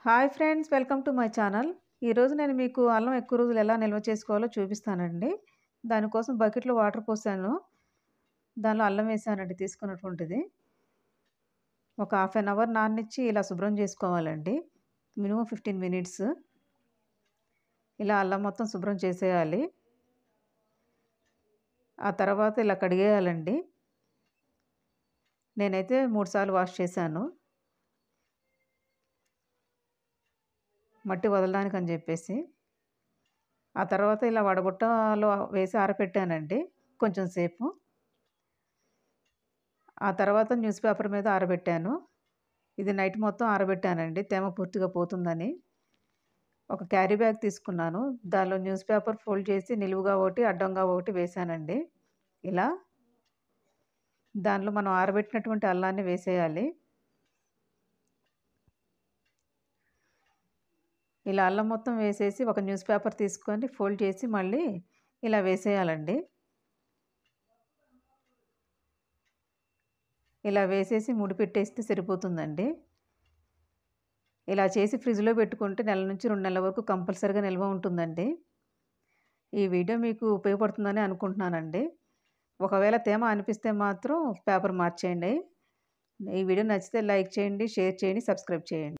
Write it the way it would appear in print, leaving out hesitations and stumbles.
Hi friends, welcome to my channel. ఈరోజు నేను మీకు అల్లం ఎక్కువ రోజులు ఎలా నిల్వ చేసుకోవాలో చూపిస్తానండి. దానికోసం బకెట్‌లో వాటర్ పోసాను. దానిలో అల్లం వేసానండి తీసుకున్నటువంటిది. ఒక హాఫ్ అన్ అవర్ నాననిచ్చి ఇలా శుభ్రం చేసుకోవాలండి. Minimum 15 minutes. ఇలా అల్లం మొత్తం శుభ్రం చేసేయాలి. ఆ తర్వాత ఇలా కడిగేయాలండి. నేనైతే 3 సార్లు వాష్ చేశాను. మట్టి వదలడానికని చెప్పేసి. ఆ తర్వాత ఇలా వడబుట్టలో వేసి ఆరబెట్టానండి కొంచెం సేపు. ఆ తర్వాత న్యూస్ పేపర్ మీద ఆరబెట్టాను. ఇది నైట్ మొత్తం ఆరబెట్టానండి తేమ పూర్తిగా పోతుందని. ఒక క్యారీ బ్యాగ్ తీసుకున్నాను. దానిలో న్యూస్ పేపర్ ఫోల్డ్ చేసి నిలువుగా ఒకటి, అడ్డంగా ఒకటి వేశానండి. ఇలా దానిలో మనం ఆరబెట్టినటువంటి అల్లాన్ని వేసేయాలి. ఇలా అల్లం మొత్తం వేసేసి ఒక న్యూస్ పేపర్ తీసుకొని ఫోల్డ్ చేసి మళ్ళీ ఇలా వేసేయాలండి. ఇలా వేసేసి ముడిపెట్టేస్తే సరిపోతుందండి. ఇలా చేసి ఫ్రిడ్జ్‌లో పెట్టుకుంటే నెల నుంచి 2 నెలల వరకు కంపల్సరీగా నిల్వ ఉంటుందండి. ఈ వీడియో మీకు ఉపయోగపడుతుందని అనుకుంటున్నానండి. ఒకవేళ తేమ అనిపిస్తే మాత్రం పేపర్ మార్చేయండి. ఈ వీడియో నచ్చితే లైక్ చేయండి, షేర్ చేయండి, సబ్స్క్రైబ్ చేయండి.